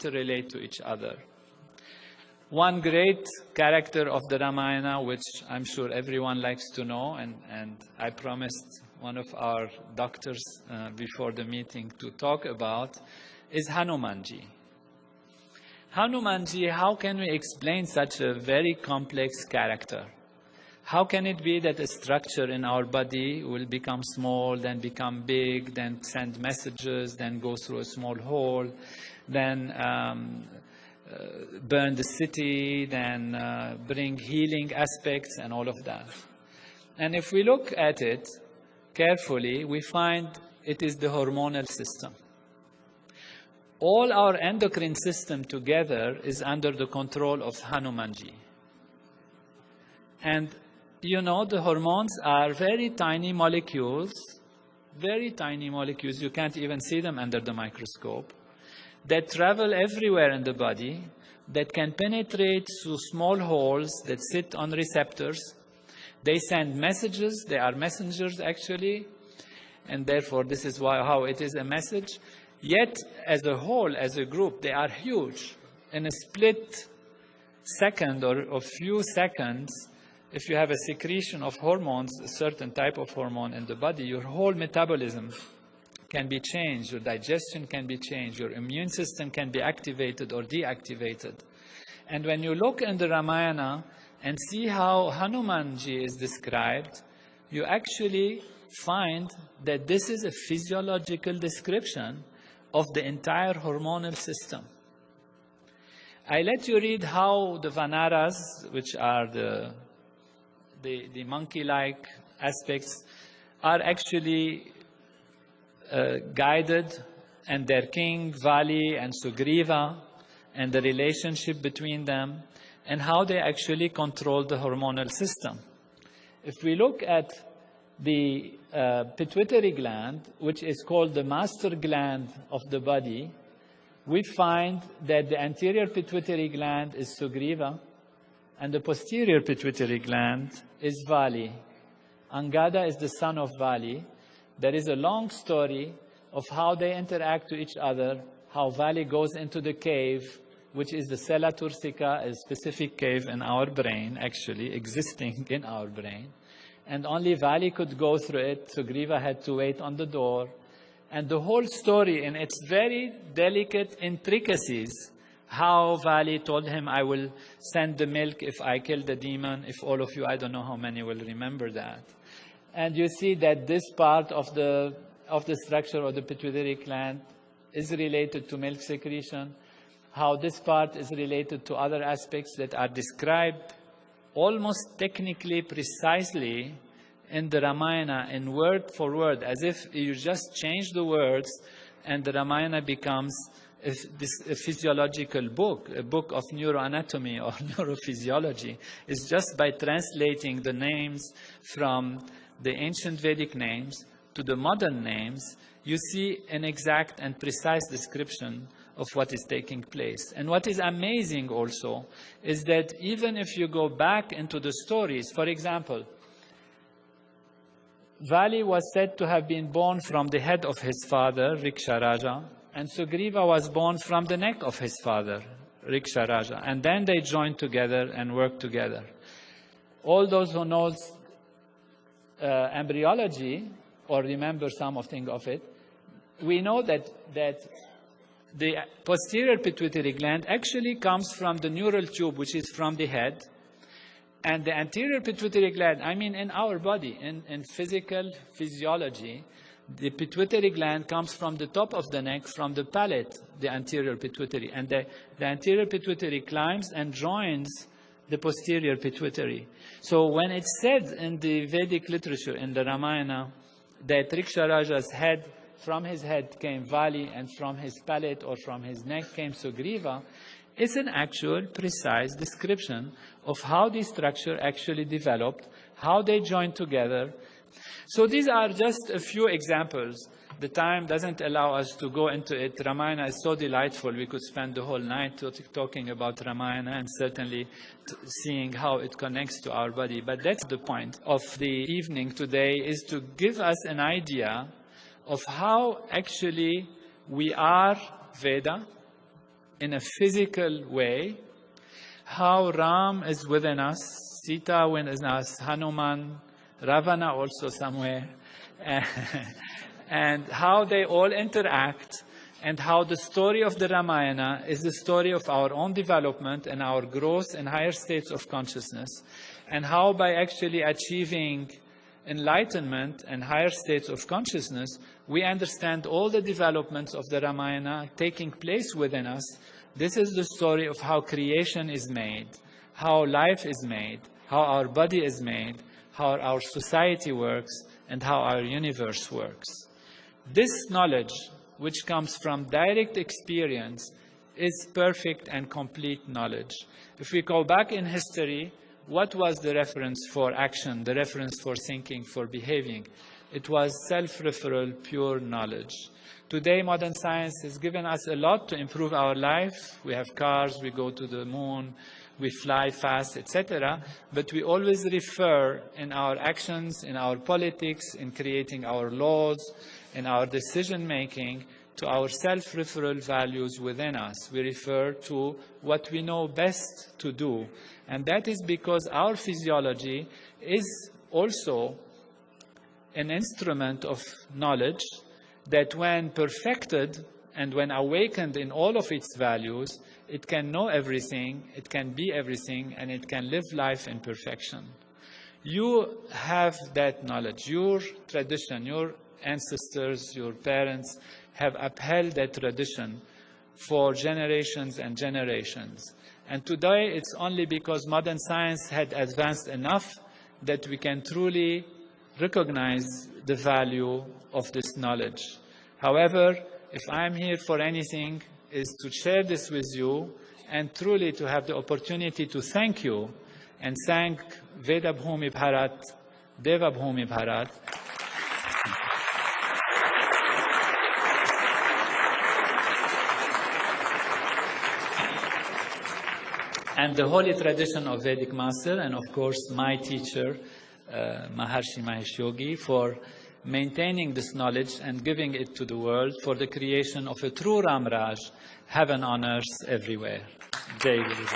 relate to each other. One great character of the Ramayana, which I'm sure everyone likes to know, and I promised one of our doctors before the meeting to talk about, is Hanumanji. Hanumanji, how can we explain such a very complex character? How can it be that a structure in our body will become small, then become big, then send messages, then go through a small hole, then burn the city, then bring healing aspects and all of that? And if we look at it carefully, we find it is the hormonal system. All our endocrine system together is under the control of Hanumanji. And you know, the hormones are very tiny molecules, you can't even see them under the microscope, that travel everywhere in the body, that can penetrate through small holes that sit on receptors. They send messages, they are messengers actually, and therefore this is how it is a message. Yet, as a whole, as a group, they are huge. In a split second or a few seconds, if you have a secretion of hormones, a certain type of hormone in the body, your whole metabolism can be changed, your digestion can be changed, your immune system can be activated or deactivated. And when you look in the Ramayana and see how Hanumanji is described, you actually find that this is a physiological description of the entire hormonal system. I let you read how the Vanaras, which are the monkey-like aspects, are actually guided, and their king, Vali and Sugriva, and the relationship between them, and how they actually control the hormonal system. If we look at the pituitary gland, which is called the master gland of the body, we find that the anterior pituitary gland is Sugriva, and the posterior pituitary gland is Vali. Angada is the son of Vali. There is a long story of how they interact to each other, how Vali goes into the cave, which is the Sella Turcica, a specific cave in our brain, actually, existing in our brain. And only Vali could go through it, Sugriva had to wait on the door. And the whole story, in its very delicate intricacies, how Vali told him, I will send the milk if I kill the demon. If all of you, I don't know how many will remember that. And you see that this part of the structure of the pituitary gland is related to milk secretion, how this part is related to other aspects that are described almost technically precisely in the Ramayana, in word for word, as if you just change the words and the Ramayana becomes a physiological book, a book of neuroanatomy or neurophysiology. It's just by translating the names from the ancient Vedic names to the modern names, you see an exact and precise description of what is taking place. And what is amazing also is that even if you go back into the stories, for example, Vali was said to have been born from the head of his father, Riksharaja, and Sugriva was born from the neck of his father, Riksharaja. And then they joined together and worked together. All those who know embryology, or remember something of it, we know that the posterior pituitary gland actually comes from the neural tube, which is from the head. And the anterior pituitary gland, I mean in our body, in physical physiology, the pituitary gland comes from the top of the neck, from the palate, the anterior pituitary. And the anterior pituitary climbs and joins the posterior pituitary. So when it's said in the Vedic literature, in the Ramayana, that Riksharaja's head, from his head came Vali, and from his palate or from his neck came Sugriva, it's an actual, precise description of how the structure actually developed, how they joined together. So these are just a few examples. The time doesn't allow us to go into it. Ramayana is so delightful. We could spend the whole night talking about Ramayana and certainly seeing how it connects to our body. But that's the point of the evening today, is to give us an idea of how actually we are Veda, in a physical way, how Ram is within us, Sita within us, Hanuman, Ravana also somewhere, and how they all interact, and how the story of the Ramayana is the story of our own development and our growth in higher states of consciousness, and how by actually achieving enlightenment and higher states of consciousness, we understand all the developments of the Ramayana taking place within us. This is the story of how creation is made, how life is made, how our body is made, how our society works, and how our universe works. This knowledge, which comes from direct experience, is perfect and complete knowledge. If we go back in history, what was the reference for action, the reference for thinking, for behaving? It was self-referral, pure knowledge. Today, modern science has given us a lot to improve our life. We have cars, we go to the moon, we fly fast, etc. But we always refer in our actions, in our politics, in creating our laws, in our decision-making, to our self-referral values within us. We refer to what we know best to do. And that is because our physiology is also an instrument of knowledge that when perfected and when awakened in all of its values, it can know everything, it can be everything, and it can live life in perfection. You have that knowledge. Your tradition, your ancestors, your parents have upheld that tradition for generations and generations. And today, it's only because modern science had advanced enough that we can truly recognize the value of this knowledge. However, if I'm here for anything, is to share this with you and truly to have the opportunity to thank you and thank Veda Bhumi Bharat, Deva Bhumi Bharat, and the holy tradition of Vedic Master, and of course my teacher, Maharshi Mahesh Yogi, for maintaining this knowledge and giving it to the world for the creation of a true Ram Raj, heaven on earth everywhere. Jai Guru.